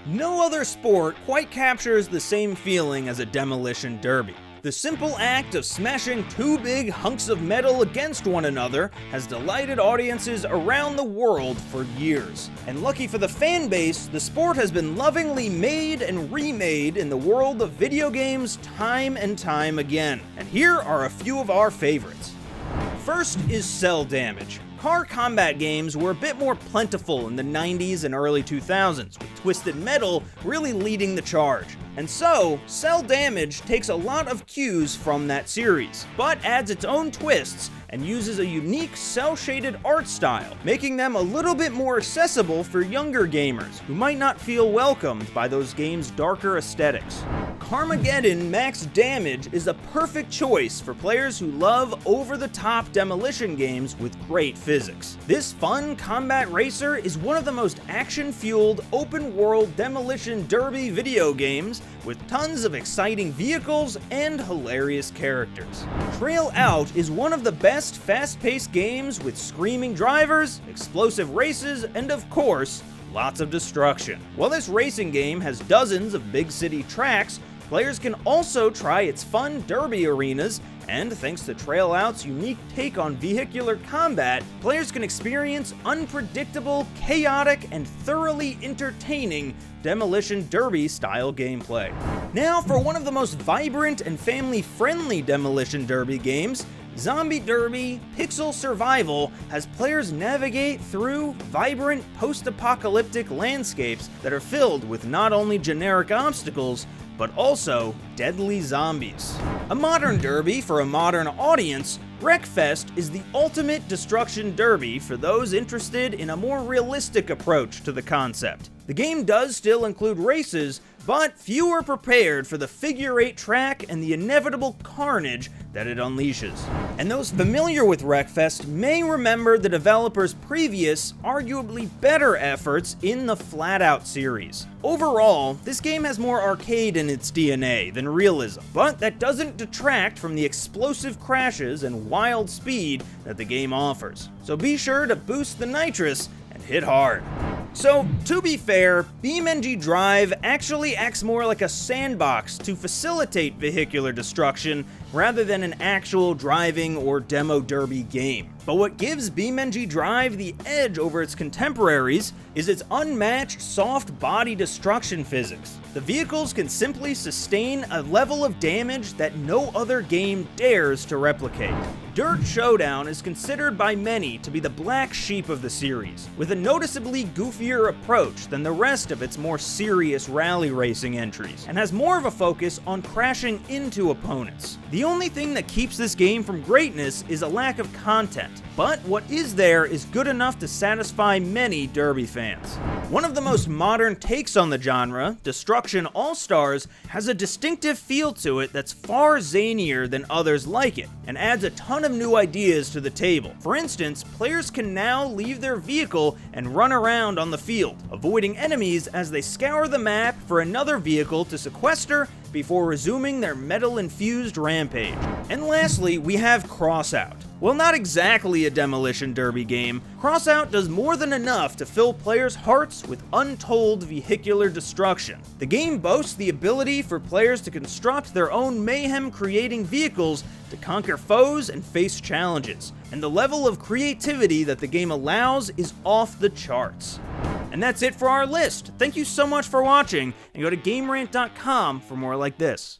No other sport quite captures the same feeling as a demolition derby. The simple act of smashing two big hunks of metal against one another has delighted audiences around the world for years. And lucky for the fan base, the sport has been lovingly made and remade in the world of video games time and time again. And here are a few of our favorites. First is Cell Damage. Car combat games were a bit more plentiful in the 90s and early 2000s, with Twisted Metal really leading the charge. And so, Cell Damage takes a lot of cues from that series, but adds its own twists and uses a unique cel-shaded art style, making them a little bit more accessible for younger gamers who might not feel welcomed by those games' darker aesthetics. Carmageddon Max Damage is a perfect choice for players who love over-the-top demolition games with great physics. This fun combat racer is one of the most action-fueled, open-world demolition derby video games with tons of exciting vehicles and hilarious characters. Trail Out is one of the best fast-paced games with screaming drivers, explosive races, and of course, lots of destruction. While this racing game has dozens of big city tracks, players can also try its fun derby arenas, and thanks to Trail Out's unique take on vehicular combat, players can experience unpredictable, chaotic, and thoroughly entertaining demolition derby style gameplay. Now for one of the most vibrant and family-friendly demolition derby games, Zombie Derby Pixel Survival has players navigate through vibrant post-apocalyptic landscapes that are filled with not only generic obstacles, but also deadly zombies. A modern derby for a modern audience, Wreckfest is the ultimate destruction derby for those interested in a more realistic approach to the concept. The game does still include races, but few are prepared for the figure-8 track and the inevitable carnage that it unleashes. And those familiar with Wreckfest may remember the developer's previous, arguably better efforts in the Flatout series. Overall, this game has more arcade in its DNA than realism, but that doesn't detract from the explosive crashes and wild speed that the game offers. So be sure to boost the nitrous and hit hard. So, to be fair, BeamNG Drive actually acts more like a sandbox to facilitate vehicular destruction rather than an actual driving or demo derby game. But what gives BeamNG Drive the edge over its contemporaries is its unmatched soft body destruction physics. The vehicles can simply sustain a level of damage that no other game dares to replicate. Dirt Showdown is considered by many to be the black sheep of the series, with a noticeably goofier approach than the rest of its more serious rally racing entries, and has more of a focus on crashing into opponents. The only thing that keeps this game from greatness is a lack of content, but what is there is good enough to satisfy many derby fans. One of the most modern takes on the genre, Destruction All-Stars, has a distinctive feel to it that's far zanier than others like it, and adds a ton of new ideas to the table. For instance, players can now leave their vehicle and run around on the field, avoiding enemies as they scour the map for another vehicle to sequester before resuming their metal-infused rampage. And lastly, we have Crossout. While not exactly a demolition derby game, Crossout does more than enough to fill players' hearts with untold vehicular destruction. The game boasts the ability for players to construct their own mayhem-creating vehicles to conquer foes and face challenges, and the level of creativity that the game allows is off the charts. And that's it for our list. Thank you so much for watching, and go to GameRant.com for more like this.